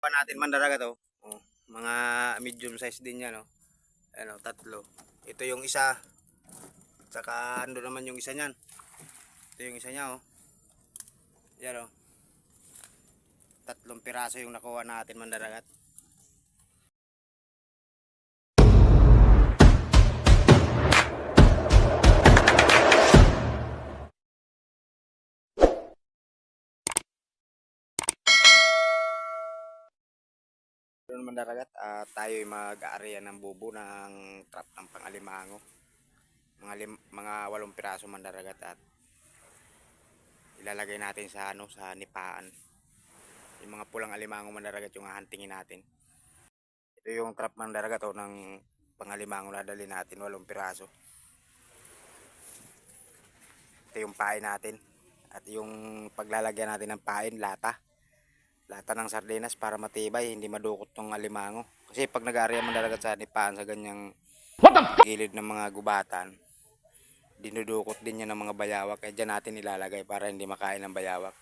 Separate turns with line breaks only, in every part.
nakuha natin mandaragat oh. Oh, mga medium size din yan oh. Ayan oh, tatlo. Ito yung isa. Saka ando naman yung isa niyan. Ito yung isa niya oh. Yan oh. 3 piraso yung nakuha natin mandaragat. Mandaragat at tayo ay mag-aarian ng bubo ng trap ng pangalimango. Mga 8 piraso mandaragat at ilalagay natin sa sa nipaan. Yung mga pulang alimango mandaragat yung hahantingin natin. Ito yung trap mandaragat ng pangalimango na dali natin, 8 piraso. Ito yung pain natin at yung paglalagyan natin ng pain, lata ng sardinas para matibay, hindi madukot tong alimango. Kasi pag nag-aarian mandaragat sa nipaan sa ganyang gilid ng mga gubatan, dinudukot din yan ng mga bayawak. Kaya dyan natin ilalagay para hindi makain ng bayawak.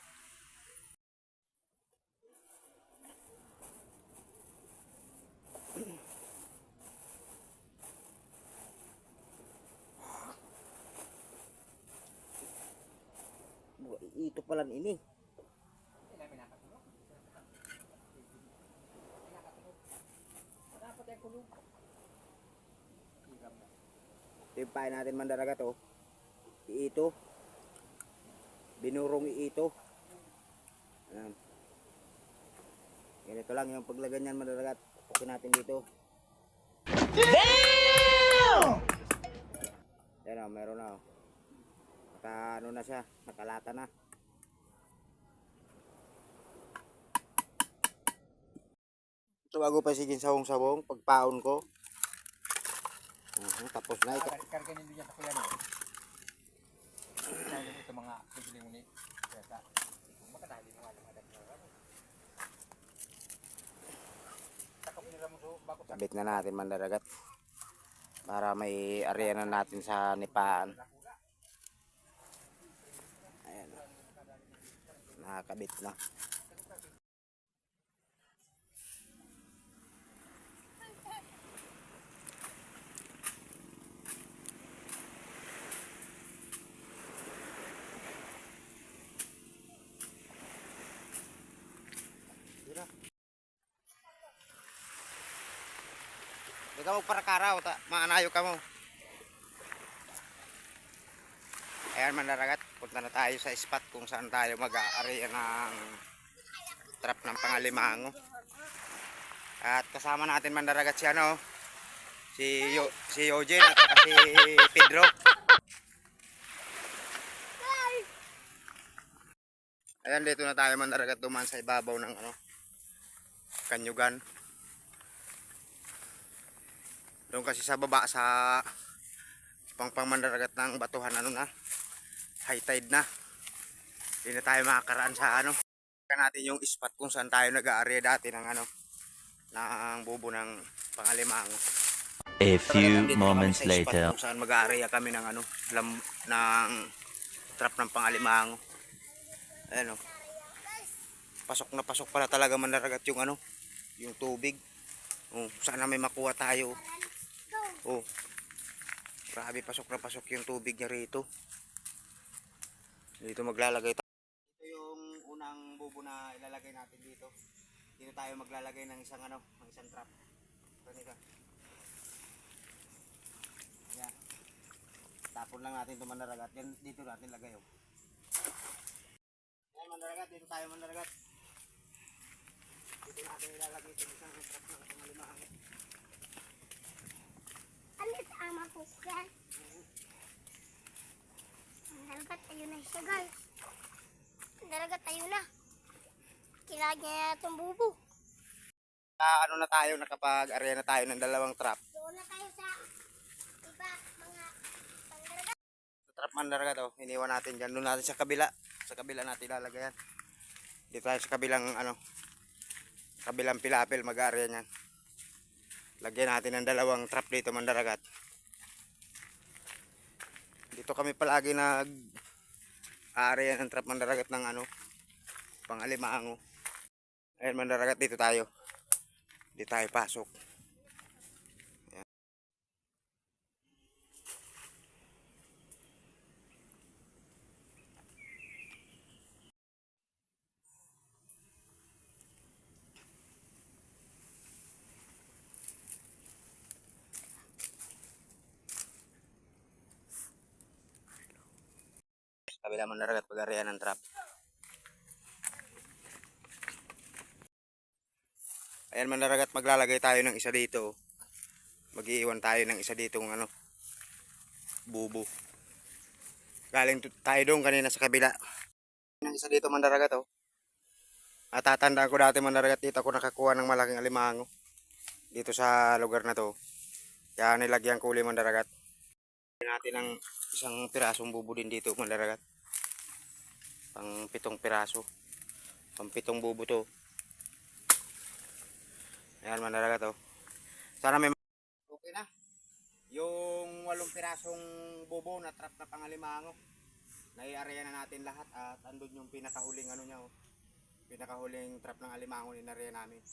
Ito pala ini. Yung pain natin mandaragat oh. Iito. Binurong iito. Ayan. Ganito lang yung paglagay niyan mandaragat. Pukin natin dito. Damn! Yan oh, meron na oh. Ano na siya, nakalata na. Ito bago pa sigin sawong-sawong, pagpaon ko. Tapos na ito.
Karga nyo dyan ako yan. Ito mga pigiling unit. Makadali mo alam alam.
Kabit na natin mandaragat. Para may area na natin sa nipaan. Ayan. Nakakabit na. Hindi ka magparakaraw, maanayo ka mo. Ayan mandaragat, punta na tayo sa spot kung saan tayo mag-aarian ng trap ng pangalimango. At kasama natin mandaragat si Eugene at si Pedro. Ayan, dito na tayo mandaragat, duman sa ibabaw ng kanyugan. Doon kasi sa baba sa pangpang mandaragat ng batuhan high tide na. Hindi na tayo makakaraan sa natin yung spot kung saan tayo nag-aarya dati ng ng bubo ng pangalimango.
A few moments later.
Kung saan mag-aarya kami ng ng trap ng pangalimango. Ayan oh. Pasok na pasok pala talaga mandaragat yung yung tubig. Oh, sana may makuha tayo. Oh. Grabe, pasok na pasok yung tubig niya rito. Dito maglalagay tayo. Ito yung unang bubo na ilalagay natin dito. Dito tayo maglalagay ng isang ng isang trap. Ganito. Yan. Tapon lang natin 'to mandaragat. Yan dito natin lagay oh. Yan mandaragat, dito tayo mandaragat. Dito natin ilalagay itong isang trap ng pangalimango.
Alit ama ko yan. Daragat tayo na siya guys. Daragat tayo na. Kilagyan niya itong bubo.
Na tayo, nakapag-area na tayo ng 2 trap.
Doon na tayo sa iba mga pandaragat.
Trap mandaragat oh, iniwan natin dyan. Doon natin sa kabila. Sa kabila natin ilalagay yan. Dito tayo sa kabilang kabilang pilapil mag-area niyan. Lagyan natin ng 2 trap dito mandaragat. Dito kami palagi nag-area ng trap mandaragat ng pangalimango. Ayan mandaragat, dito tayo. Dito tayo pasok. Kabila mandaragat, pag-arian ng trap. Ayan mandaragat, maglalagay tayo ng isa dito. Mag-iiwan tayo ng isa dito ng ano, bubo. Galing tayo doon kanina sa kabila. Ng isa dito mandaragat oh. At tatandaan ko dati mandaragat, dito ako nakakuha ng malaking alimango. Dito sa lugar na to. Kaya nilagyan ko uli mandaragat. Natin ng isang pirasong bubo din dito mandaragat. Pang 7 piraso. Pang 7 bubo to. Ayan mandaragat oh. Sana may okay na. Yung 8 pirasong bubo na trap na pangalimango. Nai-area na natin lahat at andun yung pinakahuling ano niya oh. Pinakahuling trap ng alimango ni-area namin.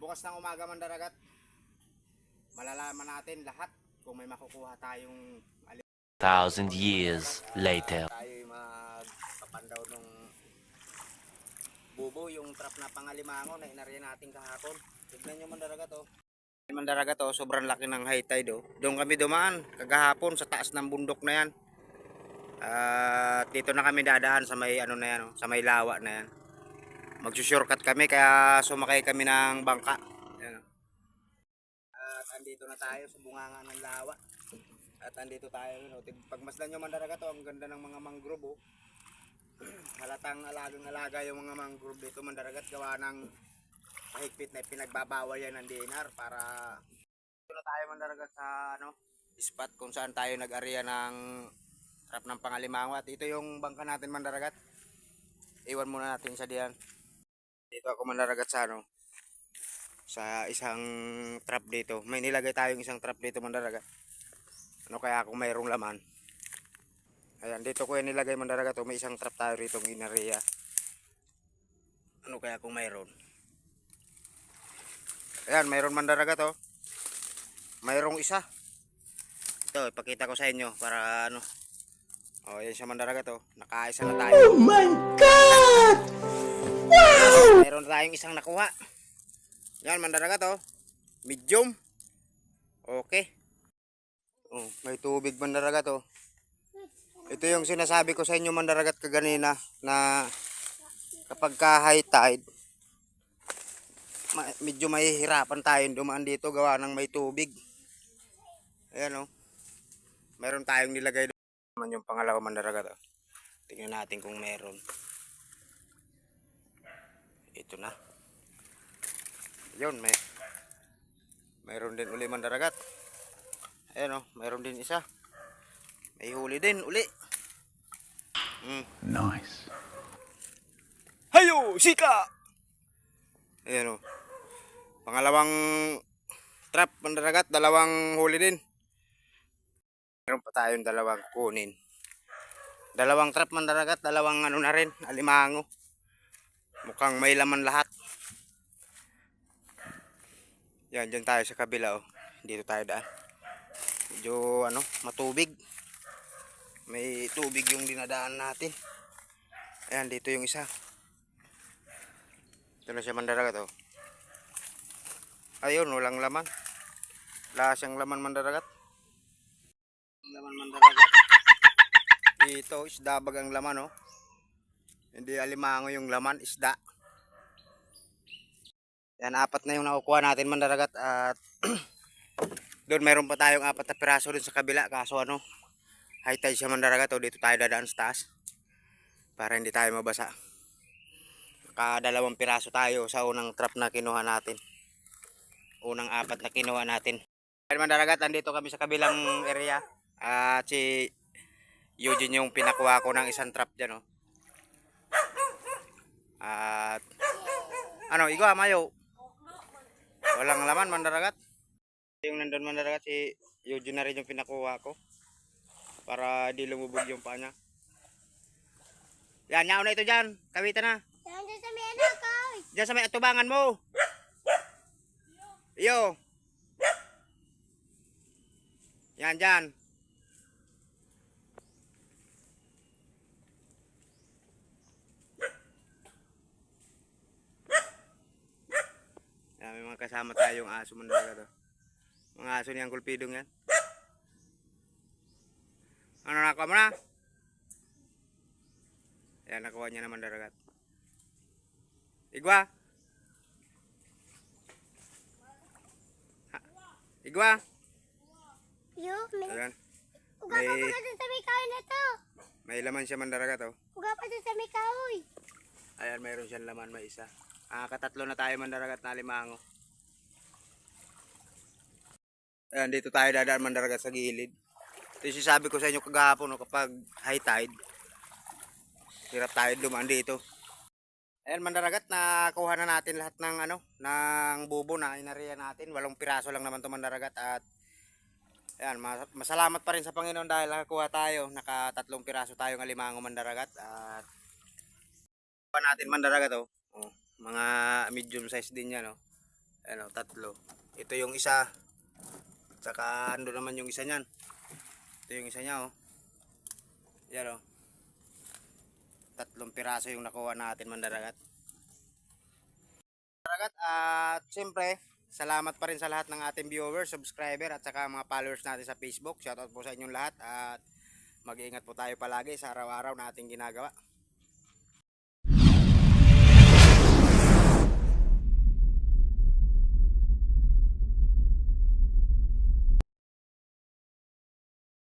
Bukas ng umaga mandaragat. Malalaman natin lahat kung may makukuha tayong
1,000 years later.
tayo magpapandaw ng bubo, yung trap na pangalimango na inarya natin kahapon. Tignan nyo mandaragat oh. Mandaragat oh, sobrang laki ng high tide oh. Doon kami dumaan kagahapon sa taas ng bundok na yan. At dito na kami dadaan sa may ano na yan oh, sa may lawa na yan. Magsushortcut kami kaya sumakay kami ng bangka. Ayan, oh. At andito na tayo sa bunganga ng lawa. At andito tayo, no? Pagmasdan nyo mandaragat oh, ang ganda ng mga mangrove oh. Halatang alagang-alaga yung mga mangrove dito mandaragat, gawa ng mahigpit na pinagbabawal yan ng DNR para dito na tayo mandaragat sa ano, spot kung saan tayo nag-area ng trap ng pangalimango. At ito yung bangka natin mandaragat. Iwan muna natin sa diyan. Dito ako mandaragat sa ano, sa isang trap dito. May nilagay tayong isang trap dito mandaragat. Ano kaya kung mayroong laman. Ayan, dito ko yan nilagay mandaragat oh. May isang trap tayo rito ng inaria. Ano kaya kung mayroon. Ayan, mayroon mandaragat oh. Mayroong isa. Ito, ipakita ko sa inyo para ano. Oh, yan siya mandaragat oh. Nakaisa na tayo. Oh my God! Wow! Mayroon tayong isang nakuha. Yan mandaragat oh. Medium. Okay. Oh, may tubig mandaragat oh. Ito yung sinasabi ko sa inyo mandaragat kaganina na kapag ka high tide medyo mahihirapan tayo dumaan dito gawa ng may tubig. Ayan oh. Meron tayong nilagay doon yung pangalawa mandaragat oh. Tingnan natin kung meron. Ito na. Yun, mayroon din uli mandaragat. Ayan oh, mayroon din isa. May huli din uli.
Nice.
Hayo, sika! Ayan oh. Pangalawang trap mandaragat, dalawang huli din. Meron pa tayong dalawang kunin. Dalawang trap mandaragat, dalawang ano na rin, alimango. Mukhang may laman lahat. Yan, dyan tayo sa kabila oh. Dito tayo daan. Medyo ano, matubig. May tubig yung dinadaan natin. Ayan, dito yung isa. Ito na siya mandaragat oh. Ayun, walang laman. Wala siyang laman mandaragat. Laman mandaragat. Dito, isda bagang laman oh. Hindi alimango yung laman, isda. Yan, 4 na yung nakukuha natin mandaragat. At doon mayroon pa tayong 4 na piraso dun sa kabila. Kaso ano, high tide siya mandaragat oh. Dito tayo dadaan sa taas para hindi tayo mabasa. Nakadalawang piraso tayo sa unang trap na kinuha natin. Unang 4 na kinuha natin. Ayun mandaragat, andito kami sa kabilang area. At si Eugene yung pinakuha ko ng isang trap dyan oh. At ano, igwa mayo. Walang laman mandaragat. Yung nandun mandaragat, si Eugene na rin yung pinakuha ko para di lumubog yung paa niya. Yan, yaw na ito dyan. Kawitan na.
Yan dyan sa may anak,
Diyan sa may atubangan mo. Iyo. Yan, dyan. Yan, may mga kasama tayong aso mandaragat. Oh. Mga aso niyang kulpidong yan. Ano nakuha mo na? Yan, nakuha niya naman daragat. Igwa? Ha? Igwa?
Yo, may...
Ayan.
Uga pa
May-
pa dun sa may kahoy na to.
May laman siya mandaragat oh.
Uga pa dun sa may kahoy.
Ayan, mayroon siyang laman, may isa. Katatlo na tayo mandaragat na alimango. Ayan, dito tayo dadaan mandaragat sa gilid. Ito yung sinasabi ko sa inyo kagahapon, no, kapag high tide, hirap tayo dumaan dito. Ayan, mandaragat, nakuha na natin lahat ng ng bubo na inariya natin. 8 piraso lang naman to mandaragat at ayan, masalamat pa rin sa Panginoon dahil nakakuha tayo. Naka 3 piraso tayong alimango mandaragat at pa natin mandaragat oh. Oh, mga medium size din yan oh. Ayan oh, 3. Ito yung isa. Saka ando naman yung isa niyan. Ito yung isa niya oh. Yan oh. 3 piraso yung nakuha natin mandaragat. Mandaragat at siyempre salamat pa rin sa lahat ng ating viewers, subscriber at saka mga followers natin sa Facebook. Shoutout po sa inyong lahat at mag-iingat po tayo palagi sa araw-araw na ating ginagawa.